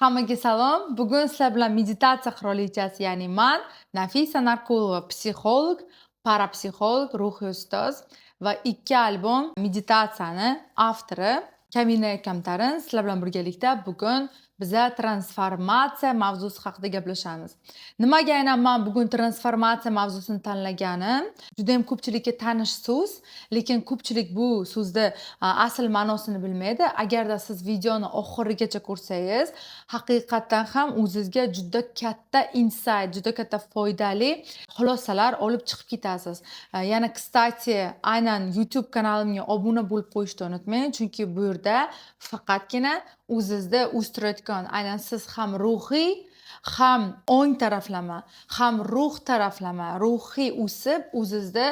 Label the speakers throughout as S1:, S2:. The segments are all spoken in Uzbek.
S1: Hammaga salom. Bugun sizlar bilan meditatsiya qirolichasi, ya'ni men Nafisa Narkulova, psixolog, parapsixolog, ruhiy ustoz va 2 albom meditatsiyani avtori Kamina Kamtarin sizlar bilan birgalikda bugun biza transformatsiya mavzusi haqida gaplashamiz. Nimaga aynan men bugun transformatsiya mavzusini tanlaganim? Juda ham ko'pchilikka tanish so'z, lekin ko'pchilik bu so'zni asl ma'nosini bilmaydi. Agarda siz videoni oxirigacha ko'rsangiz, haqiqatan ham o'zingizga juda katta insight, juda katta foydali xulosalar olib chiqib ketasiz. Yana kstati, aynan YouTube kanalimga obuna bo'lib qo'yishni unutmang, chunki bu yerda faqatgina o'zingizda o'stirayotgan, aynan siz ham ruhiy, ham o'ng taraflama, ham ruh taraflama, ruhiy o'sib, o'zingizda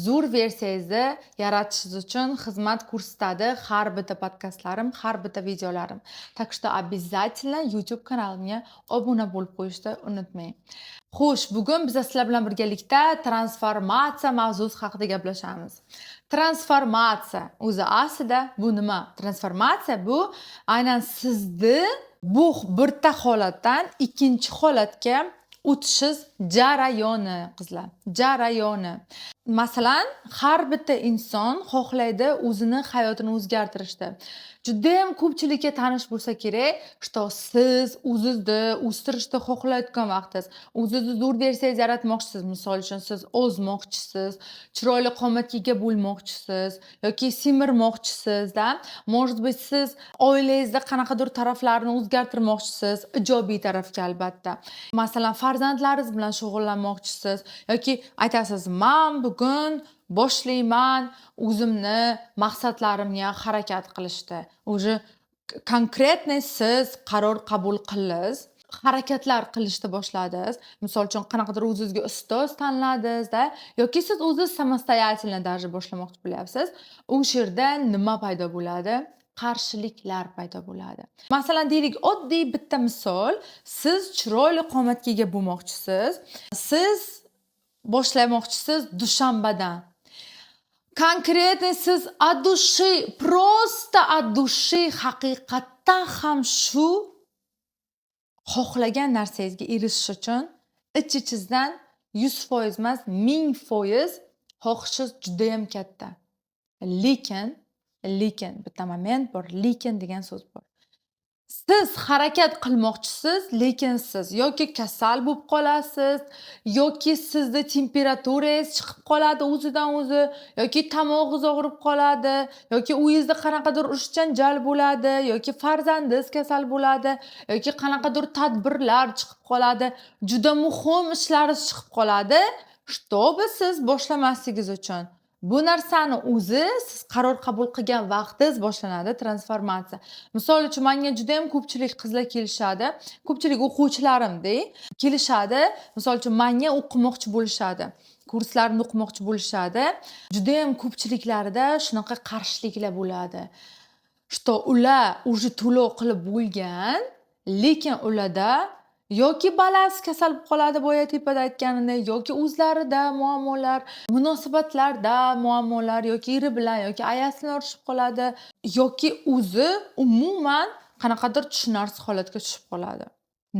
S1: zo'r versiyangizni yaratishingiz uchun xizmat ko'rsatadi har bitta podkastlarim, har bitta videolarim. Так что обязательно YouTube kanalimga obuna bo'lib qo'yishni unutmang. Xo'sh, bugun biz sizlar bilan birgalikda transformatsiya mavzusi haqida gaplashamiz. Transformatsiya o'zi aslida bu nima? Transformatsiya bu aynan sizni bu bitta holatdan ikkinchi holatga o'tishingiz jarayoni, qizlar. Jarayoni. Masalan, har bitta inson xohlaydi o'zini hayotini o'zgartirishni. Juda ham ko'pchilikka tanish bo'lsa kerak, что siz o'zingizni o'stirishni xohlayotgan vaqtingiz, o'zingizni zo'r versiyangizni yaratmoqchisiz. Misol uchun siz ozmoqchisiz, chiroyli qomatga ega bo'lmoqchisiz yoki semirmoqchisiz-da. Может быть, siz oilangizda qanaqadir taraflarni o'zgartirmoqchisiz, ijobiy tarafga albatta. Masalan, farzandlaringiz bilan shug'ullanmoqchisiz yoki aytasiz, "Men bugun boshlayman o'zimni maqsadlarimga harakat qilishdi." Уже konkretniy siz qaror qabul qildingiz, harakatlar qilishni boshladingiz. Misol uchun qanaqadir o'zingizga ustoz tanladingiz-da yoki siz o'zingiz samostoятельно даже boshlamoqchi bo'lyapsiz. O'sha yerda nima paydo bo'ladi? Qarshiliklar paydo bo'ladi. Masalan, deylik, oddiy bitta misol, siz chiroyli qomatga ega bo'lmoqchisiz. Siz boshlamoqchisiz dushanbadan. Konkretniy siz от души, просто от души haqiqatdan ham shu xohlagan narsangizga erishish uchun ich-ichingizdan 100% emas, 1000% xohishingiz juda ham katta. Lekin bitta moment bor, lekin degan so'z bor. Siz harakat qilmoqchisiz, lekin siz yoki kasal bo'lib qolasiz, yoki sizda temperaturangiz chiqib qoladi o'zidan o'zi, yoki tomog'ingiz og'rib qoladi, yoki uyingizda qanaqadir urush janjal bo'ladi, yoki farzandingiz kasal bo'ladi, yoki qanaqadir tadbirlar chiqib qoladi, juda muhim ishlaringiz chiqib qoladi, чтобы siz boshlamasligingiz uchun. Bu narsani o'zi siz qaror qabul qilgan vaqtingiz boshlanadi transformatsiya. Misol uchun menga juda ham ko'pchilik qizlar kelishadi, ko'pchilik o'quvchilarimda kelishadi. Misol uchun menga o'qimoqchi bo'lishadi, kurslarni o'qimoqchi bo'lishadi. Juda ham ko'pchiliklarida shunaqa qarshiliklar bo'ladi. Что ular уже to'lov qilib bo'lgan, lekin ularda yoki balasi kasal bo'lib qoladi, boya tepada aytganimdek, yoki o'zlarida muammolar, munosabatlarda muammolar, yoki eri bilan yoki ayasi bilan urushib qoladi, yoki o'zi umuman qanaqadir tushunarsiz holatga tushib qoladi.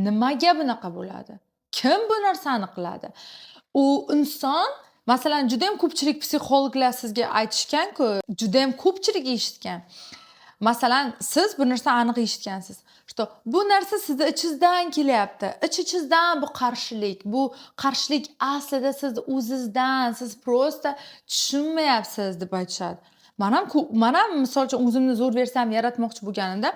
S1: Nimaga bunaqa bo'ladi? Kim bu narsani qiladi? U inson, masalan, juda ham ko'pchilik psixologlar sizga aytishgan-ku, juda ham ko'pchilik eshitgan. Masalan, siz bu narsani aniq eshitgansiz. Что bu narsa sizni ichingizdan kelyapti. Ich-ichingizdan bu qarshilik. Bu qarshilik aslida siz o'zingizdan, siz prosta tushunmayapsiz deb aytishadi. Men ham misol uchun o'zimni zo'r versam yaratmoqchi bo'lganimda,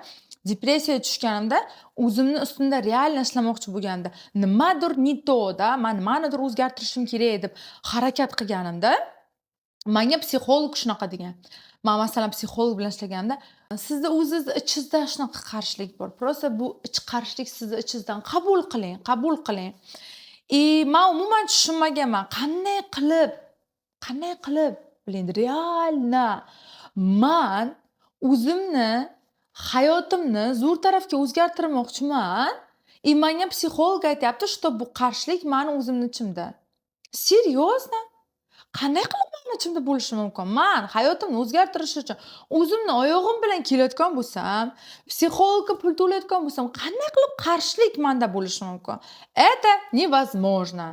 S1: depressiyaga tushganimda, o'zimni ustimda real ishlamoqchi bo'lganimda, nimadir не то-da, men nimanidir o'zgartirishim kerak deb harakat qilganimda, menga psixolog shunaqa degan. Men masalan psixolog bilan ishlaganimda, sizda o'zingiz ichingizda shunaqa qarshilik bor. Prosta bu ich qarshilik sizni ichingizdan qabul qiling. Men umuman tushunmaganman. Qanday qilib biling, realna men o'zimni hayotimni zo'r tarafga o'zgartirmoqchiman. Menga psixolog aytayapti, что bu qarshilik meni o'zimni ichimda. Серьезно? qanday qilib mani ichimda bo'lishi mumkin? Man hayotimni o'zgartirish uchun o'zimni oyog'im bilan kelayotgan bo'lsam, psixologga pul to'layotgan bo'lsam, qanday qilib qarshilik menda bo'lishi mumkin? Это невозможно.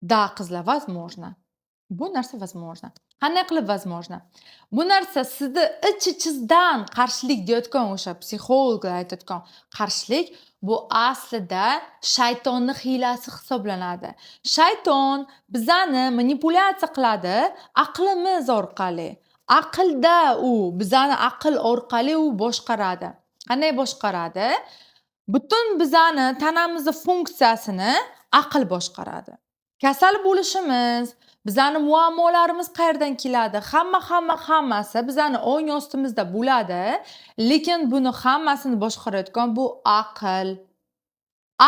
S1: Да, qizlar, возможно. Bu narsa возможно. Qanday qilib возможно? Bu narsa sizni ich-ichingizdan qarshilik deyotgan o'sha psixologlar aytayotgan qarshilik bu aslida shaytonning hiylasi hisoblanadi. Shayton bizani manipulyatsiya qiladi aqlimiz orqali. Aqlda bizani aql orqali boshqaradi. Qanday boshqaradi? Butun bizani tanamizni funksiyasini aql boshqaradi. Kasal bo'lishimiz, bizani muammolarimiz qayerdan keladi? Hammasi bizani o'ng ostimizda bo'ladi, lekin buni hammasini boshqarayotgan bu aql.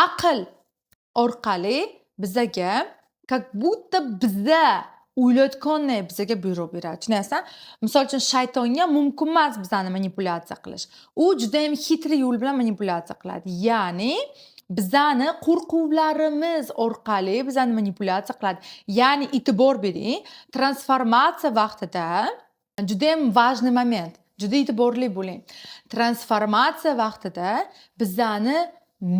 S1: Aql orqali bizaga как будто biza o'ylayotgandek bizaga buyruq beradi. Tushunasizmi? Misol uchun shaytonga mumkin emas bizani manipulyatsiya qilish. U juda ham xitri yo'l bilan manipulyatsiya qiladi. Ya'ni bizani qo'rquvlarimiz orqali bizani manipulyatsiya qiladi. Ya'ni e'tibor bering, transformatsiya vaqtida juda ham важный moment. Juda e'tiborli bo'ling. Transformatsiya vaqtida bizani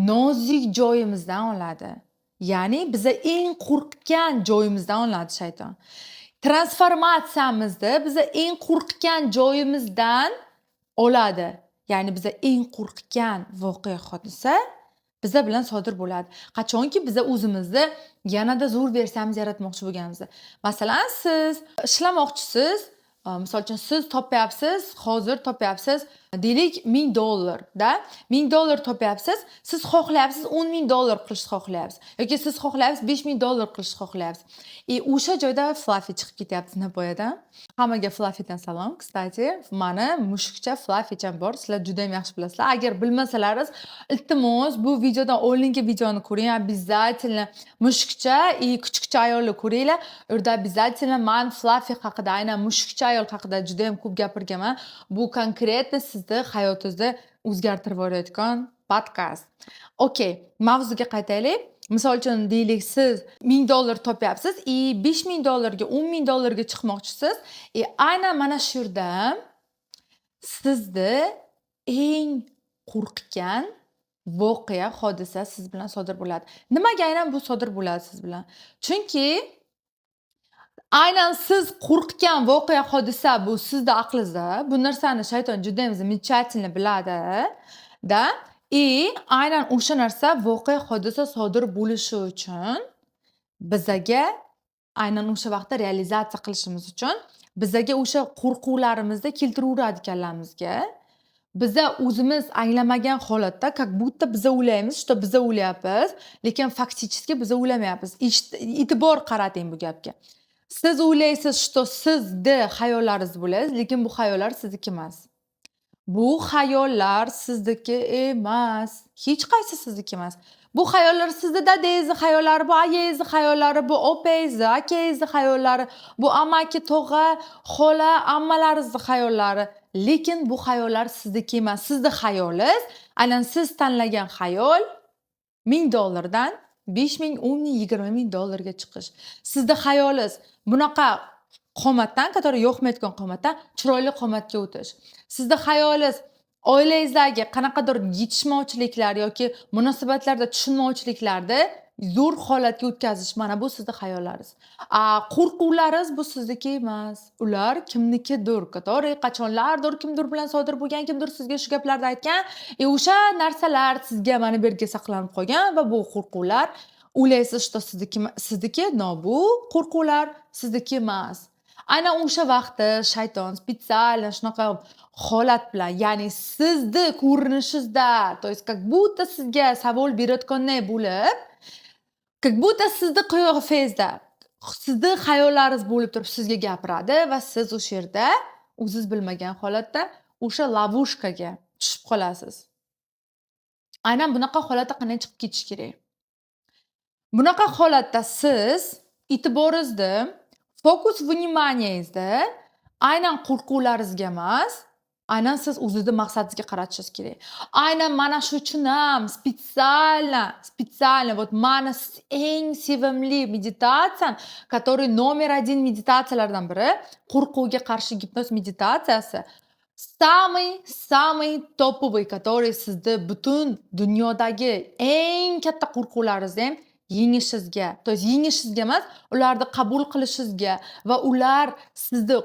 S1: nozik joyimizdan oladi. Ya'ni biza eng qo'rqgan joyimizdan oladi shayton. Transformatsiyamizda biza eng qo'rqgan joyimizdan oladi. Ya'ni biza eng qo'rqgan voqea hodisa biza bilan sodir bo'ladi. Qachonki biza o'zimizni yanada zo'r versiyamiz yaratmoqchi bo'lganimizda. Masalan, siz ishlamoqchisiz, misol uchun siz topyapsiz, hozir topyapsiz, deylik $1000 da, $1000 topyapsiz, siz xohlayapsiz $10,000 qilishni xohlayapsiz yoki siz xohlayapsiz $5,000 qilishni xohlayapsiz. O'sha joyda Fluffy chiqib ketyapti Napoyadan. Hammaga Fluffydan salom. Kstati, mani mushukcha Fluffycham bor. Sizlar juda ham yaxshi bilasizlar. Agar bilmasalaringiz, iltimos bu videodan oldingi videoni ko'ring. Обязательно mushukcha kuchukcha ayolni ko'ringlar. Unda обязательно man Fluffy haqida, aynan mushukcha ayol haqida juda ham ko'p gapirganman. Bu konkretno sizni hayotingizni o'zgartirib yuborayotgan podkast. Okay, mavzuga qaytaylik. Misol uchun deylik siz $1000 topyapsiz, $5000 ga $10,000 ga chiqmoqchisiz. Aynan mana shu yerda sizni eng qo'rqgan voqea, hodisa siz bilan sodir bo'ladi. Nimaga aynan bu sodir bo'ladi siz bilan? Chunki aynan siz qo'rqgan voqea, hodisa bu sizda aqlingizda. Bu narsani shayton juda ham замечательно biladi da. Aynan o'sha narsa voqea, hodisa sodir bo'lishi uchun bizaga aynan o'sha vaqtda realizatsiya qilishimiz uchun bizaga o'sha qo'rquvlarimizni keltiraveradi kallamizga. Biza o'zimiz anglamagan holatda, как будто biza o'ylaymiz, что biza o'ylayapmiz, lekin faktichески biza o'ylamayapmiz. E'tibor qarating bu gapga. Siz o'ylaysiz, что sizning xayollaringiz bo'ladi, lekin bu xayollar sizniki emas. Bu xayollar sizniki emas. Hech qaysi sizniki emas. Bu xayollar sizni dadangizni xayollari, bu ayangizni xayollari, bu opangizni, akangizni xayollari, bu amaki, tog'a, xola, ammalaringizni xayollari. Lekin bu xayollar sizniki emas. Sizning xayolingiz, aynan siz tanlagan xayol $1000 dan 5000, 10000, 20000 dollarga chiqish. Sizning xayolingiz bunaqa qomatdan, qatori yo'qmayotgan qomatdan chiroyli qomatga o'tish. Sizning xayolingiz oilangizdagi qanaqadir yetishmovchiliklar yoki munosabatlarda tushunmovchiliklarda zo'r holatga o'tkazish, mana bu sizning xayollaringiz. Qo'rquvlaringiz bu sizniki emas. Ular kimnikidir, qatori qachonlardir kimdir bilan sodir bo'lgan, kimdir sizga shu gaplarni aytgan, o'sha narsalar sizga mana bu yerga saqlanib qolgan va bu qo'rquvlar o'ylaysiz, что sizniki, no, bu qo'rquvlar sizniki emas. Aynan o'sha vaqtda shayton spetsialno shunaqa holat bilan, ya'ni sizni ko'rinishingizda, то есть как будто sizga savol berayotganday bo'lib, как будто sizni qiyofangizda, sizni xayollaringiz bo'lib turib sizga gapiradi va siz o'sha yerda o'zingiz bilmagan holatda o'sha lavushkaga tushib qolasiz. Aynan bunaqa holatda qanday chiqib ketish kerak? Bunaqa holatda siz e'tiboringizni, fokus vnimaniyangizda aynan qo'rquvlaringizga emas, aynan siz o'zingizni maqsadingizga qaratishingiz kerak. Aynan mana shu uchun ham специально вот mana eng sevimli meditatsiyam, который номер 1 meditatsiyalardan biri, qo'rquvga qarshi gipnoz meditatsiyasi. Самый топовый, который sizni butun dunyodagi eng katta qo'rquvlaringizni ham yengishingizga, to есть yengishingizga emas, ularni qabul qilishingizga va ular sizni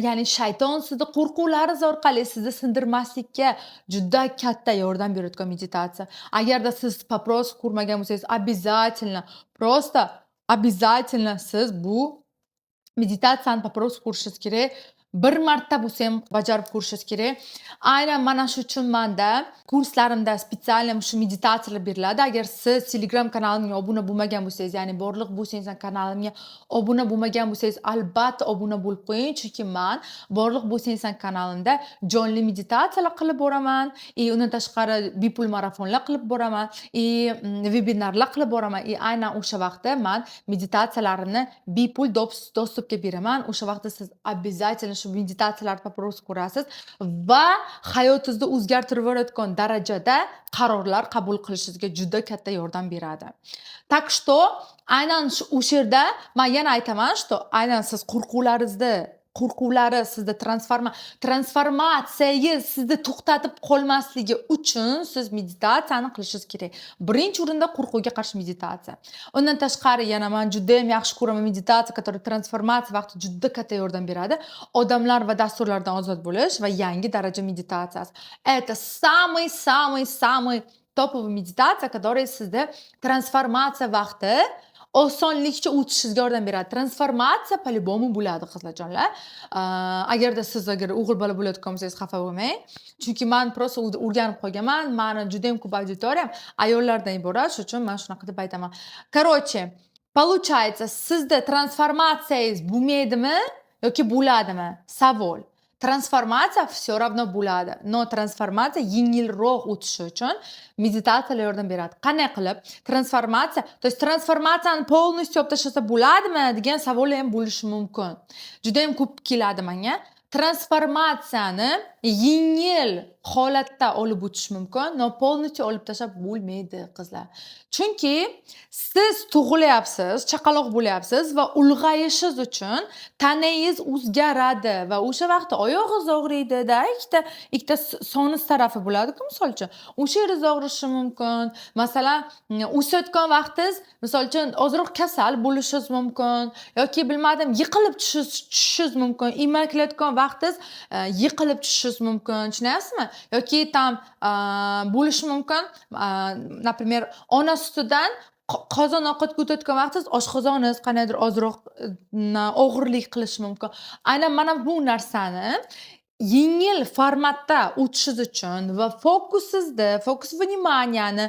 S1: ya'ni shayton sizni qo'rquvlaringiz orqali sizni sindirmaslikka juda katta yordam beradigan meditatsiya. Agarda siz попрос ko'rmagan bo'lsangiz, обязательно siz bu meditatsiyani попрос ko'rishingiz kerak. Bir marta bo'lsa ham bajarib ko'rishingiz kerak. Aynan mana shu uchun menda kurslarimda spesial shu meditatsiyalar beriladi. Agar siz Telegram kanalimga obuna bo'lmagan bo'lsangiz, ya'ni Borliq bo'lsangiz kanalimga obuna bo'lmagan bo'lsangiz, albatta obuna bo'lib qo'ying, chunki men Borliq bo'lsangiz kanalimda jonli meditatsiyalar qilib boraman, undan tashqari bepul marafonlar qilib boraman, vebinarlar qilib boraman. Aynan o'sha vaqtda men meditatsiyalarimni bepul dostupga beraman. O'sha vaqtda siz обязательно shu meditatsiyalarni paпрос ko'rasiz va hayotingizni o'zgartirib yuboradigan darajada qarorlar qabul qilishingizga juda katta yordam beradi. Так что aynan o'sha yerda men yana aytaman, что aynan siz qo'rquvlari sizda transformatsiyaga sizni to'xtatib qolmasligi uchun siz meditatsiyani qilishingiz kerak. Birinchi o'rinda qo'rquvga qarshi meditatsiya. Undan tashqari yana men juda ham yaxshi ko'raman meditatsiya, который transformatsiya vaqti juda katta yordam beradi. Odamlar va dasturlardan ozod bo'lish va yangi daraja meditatsiyasi. Это самый топовый meditatsiya, который sizda transformatsiya vaqti osonlikcha o'tishingizga yordam beradi. Transformatsiya по-любому bo'ladi, qizlarjonlar. Agarda siz o'g'il bola bo'layotgan bo'lsangiz xafa bo'lmang. Chunki men просто o'rganib qolganman. Meni juda ham ko'p auditoriyam ayollardan iborat, shuning uchun men shunaqa deb aytaman. Короче, получается, sizda transformatsiyangiz bo'lmaydimi yoki bo'ladimi? Savol. Transformatsiya все равно bo'ladi. No, transformatsiya yengilroq o'tishi uchun meditatsiyalar yordam beradi. Qanday qilib? Transformatsiya, to есть transformatsiyani полностью olib tashlasa bo'ladimi degan savol ham bo'lishi mumkin. Juda ham ko'p keladi menga. Transformatsiyani yengil holatda olib o'tish mumkin, no полностью olib tashlab bo'lmaydi, qizlar. Chunki siz tug'ilyapsiz, chaqaloq bo'lyapsiz va ulg'ayishingiz uchun tanangiz o'zgaradi va o'sha vaqtda oyog'ingiz og'riydi-da, ikkita sonus tarafi bo'ladi-ku, misol uchun. O'sha yeringiz og'rishi mumkin. Masalan, o'sayotgan vaqtingiz, misol uchun, ozroq kasal bo'lishingiz mumkin yoki bilmadim, yiqilib tushishingiz mumkin. Emaklayotgan vaqtingiz yiqilib tushishingiz mumkin. Tushunyapsizmi? Yoki tam bo'lishi mumkin. Например, ona sutidan qozon ovqat ko'tayotgan vaqtingiz oshqozoningiz qanaydir ozroq og'irlik qilishi mumkin. Aynan mana bu narsani yengil formatda o'tishingiz uchun va fokus vnimaniyani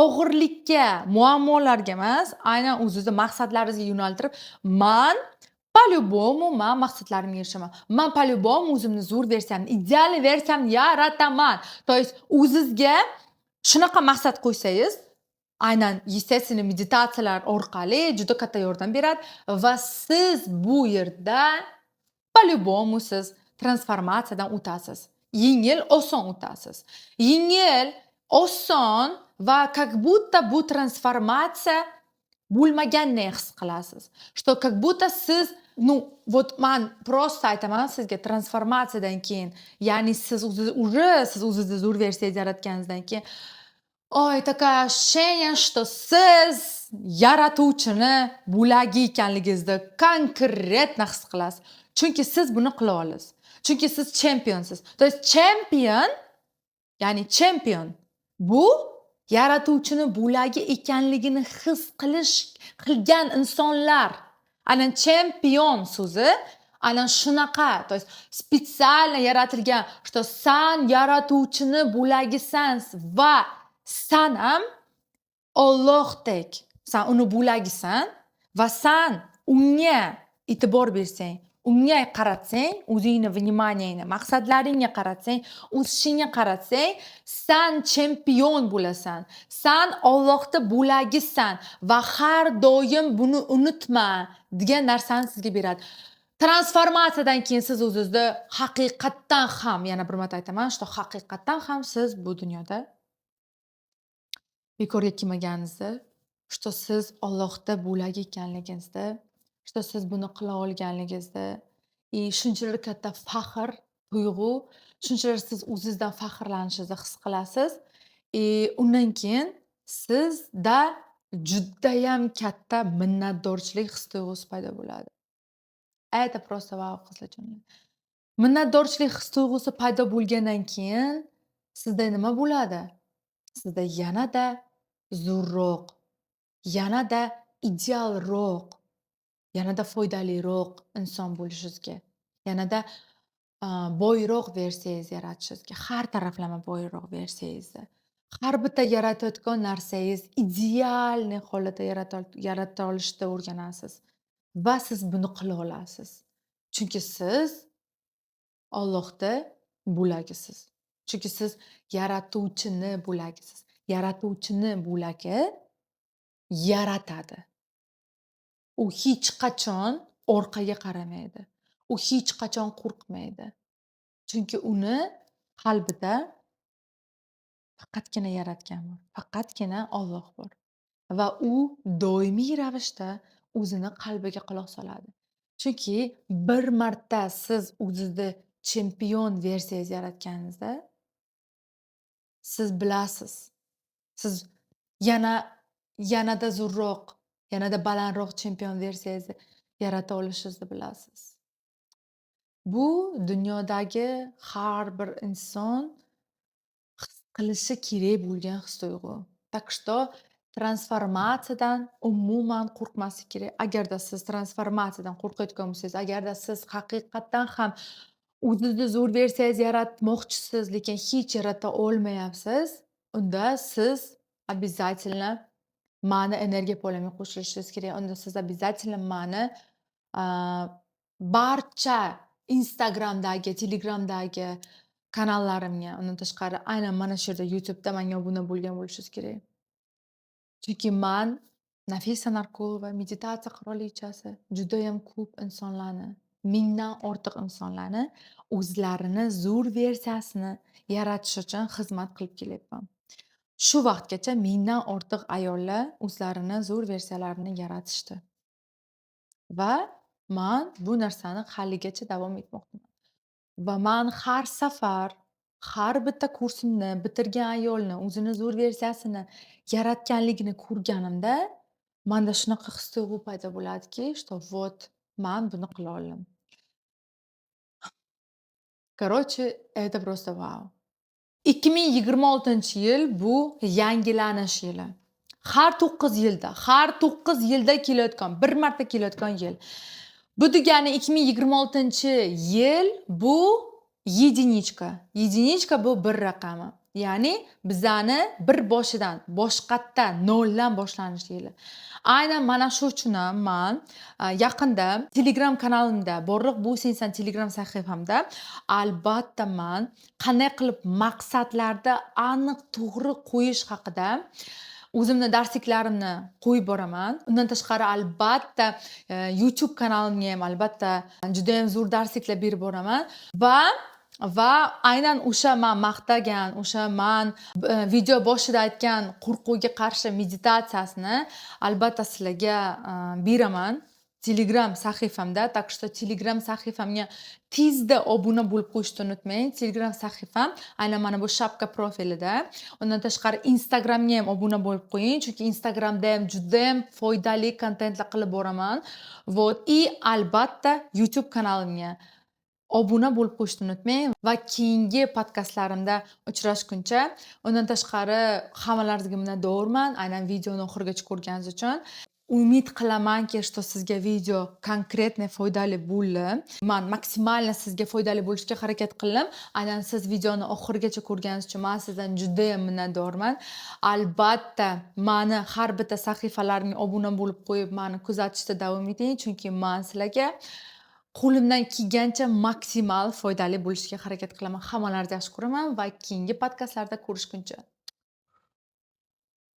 S1: og'irlikka, muammolarga emas, aynan o'zingizning maqsadlaringizga yo'naltirib, по-любому men maqsadlarimga erishaman. Men по-любому o'zimni zo'r versiyamni, ideal versiyamni yarataman. To есть o'zingizga shunaqa maqsad qo'ysangiz, aynan естественно meditatsiyalar orqali juda katta yordam beradi va siz bu yerda по-любому siz transformatsiyadan o'tasiz. Yengil, oson o'tasiz. Yengil, oson va как будто bu transformatsiya bo'lmaganini his qilasiz. Что как будто siz вот men просто aytaman sizga transformatsiyadan keyin, ya'ni siz o'zingizni zo'r versiyangizni yaratganingizdan keyin такое ощущение, что siz yaratuvchini bo'lagi ekanligingizni konkretно his qilasiz. Chunki siz buni qila olasiz. Chunki siz championsiz. То есть champion bu yaratuvchini bo'lagi ekanligini his qilgan insonlar. Aynan champion so'zi aynan shunaqa, to есть специально yaratilgan, что san yaratuvchini bo'lagisan va san ham Allohdek, san uni bo'lagisan va san unga e'tibor bersang, unga qaratsang, o'zingni vnimaniyangni, maqsadlaringga qaratsang, o'sishingga qaratsang, san champion bo'lasan. San Allohda bo'lagisan va har doim buni unutma degan narsani sizga beradi. Transformatsiyadan keyin siz o'zingizda haqiqatdan ham, yana bir marta aytaman, что haqiqatdan ham siz bu dunyoda bekorga kelmaganingizni, что siz Allohda bo'lak ekanligingizni, что siz buni qila olganligingizni, shunchalar katta faxr, tuyg'u, shunchalar siz o'zingizdan faxrlanishingizni his qilasiz. Undan keyin sizda judayam katta minnatdorchilik his-tuyg'usi paydo bo'ladi. Это просто vau qizlarjonim. Minnatdorchilik his-tuyg'usi paydo bo'lgandan keyin sizda nima bo'ladi? Sizda yanada zo'rroq, yanada idealroq, yanada foydaliroq inson bo'lishingizga, yanada boyroq versiyangizni yaratishingizga, har taraflama boyroq versiyangizni, har bitta yaratayotgan narsangiz idealniy holatda yarata olishni o'rganasiz va siz buni qila olasiz. Chunki siz Allohda bo'lagisiz. Chunki siz yaratuvchini bo'lagisiz. Yaratuvchini bo'lagi yaratadi. U hech qachon orqaga qaramaydi. U hech qachon qo'rqmaydi. Chunki uni qalbida faqatgina yaratgan bor. Faqatgina Alloh bor. Va u doimiy ravishda o'zini qalbiga quloq soladi. Chunki bir marta siz o'zingizda chempion versiyangizni yaratganingizda siz bilasiz. Siz yanada zo'rroq, yanada balandroq chempion versiyangizni yarata olishingizni bilasiz. Bu dunyodagi har bir inson his qilishi kerak bo'lgan his-tuyg'u. Так что transformatsiyadan umuman qo'rqmaslik kerak. Agarda siz transformatsiyadan qo'rqayotgan bo'lsangiz, agarda siz haqiqatdan ham o'zingizda zo'r versiyangizni yaratmoqchisiz, lekin hech yarata olmayapsiz, unda siz обязательно mani energiya polamga qo'shilishingiz kerak. Unda siz обязательно mani barcha Instagramdagi, Telegramdagi kanallarimga, undan tashqari aynan mana shu yerda YouTube'da menga obuna bo'lgan bo'lishingiz kerak. Chunki men Nafisa Narkulova, meditatsiya qirolichasi judayam ko'p insonlarni, mingdan ortiq insonlarni o'zlarini zo'r versiyasini yaratish uchun xizmat qilib kelyapman. Shu vaqtgacha mingdan ortiq ayollar o'zlarini zo'r versiyalarini yaratishdi. Va men bu narsani haligacha davom etmoqdaman. Va men har safar, har bitta kursimni bitirgan ayolni o'zini zo'r versiyasini yaratganligini ko'rganimda, menda shunaqa his-tuyg'u paydo bo'ladiki, что вот men buni qila oldim. Короче, это просто вау. 2026-yil bu yangilanish yili. Har 9 yilda kelayotgan, bir marta kelayotgan yil. Bu degani 2026-yil bu единичка. Единичка bu bir raqami. Ya'ni bizani bir boshidan, boshqatdan, noldan boshlanish yili. Aynan mana shu uchun ham men yaqinda Telegram kanalimda, Borliq bu sensan Telegram sahifamda albatta men qanday qilib maqsadlarda aniq to'g'ri qo'yish haqida o'zimni darsliklarimni qo'yib boraman. Undan tashqari albatta YouTube kanalimga ham albatta juda ham zo'r darsliklar berib boraman va aynan o'sha men maqtagan, o'sha men video boshida aytgan qo'rquvga qarshi meditatsiyasini albatta sizlarga beraman. Telegram sahifamda, так что Telegram sahifamga tezda obuna bo'lib qo'yishni unutmang. Telegram sahifam aynan mana bu shapka profilida. Undan tashqari Instagramga ham obuna bo'lib qo'ying, chunki Instagramda ham juda ham foydali kontentlar qilib boraman. Вот, и albatta YouTube kanalimga obuna bo'lib qo'yishni unutmang va keyingi podkastlarimda uchrashguncha, undan tashqari hammalaringizga minnatdorman, aynan videoni oxirigacha ko'rganingiz uchun. Umid qilamanki, что sizga video konkretniy foydali bo'ldi. Men maksimalni sizga foydali bo'lishga harakat qildim. Aynan siz videoni oxirigacha ko'rganingiz uchun men sizdan juda ham minnatdorman. Albatta, meni har bitta sahifalarimga obuna bo'lib qo'yib, meni kuzatishda davom eting, chunki men sizlarga qo'limdan kelgancha maksimal foydali bo'lishga harakat qilaman. Hammalaringizni yaxshi ko'raman va keyingi podkastlarda ko'rishguncha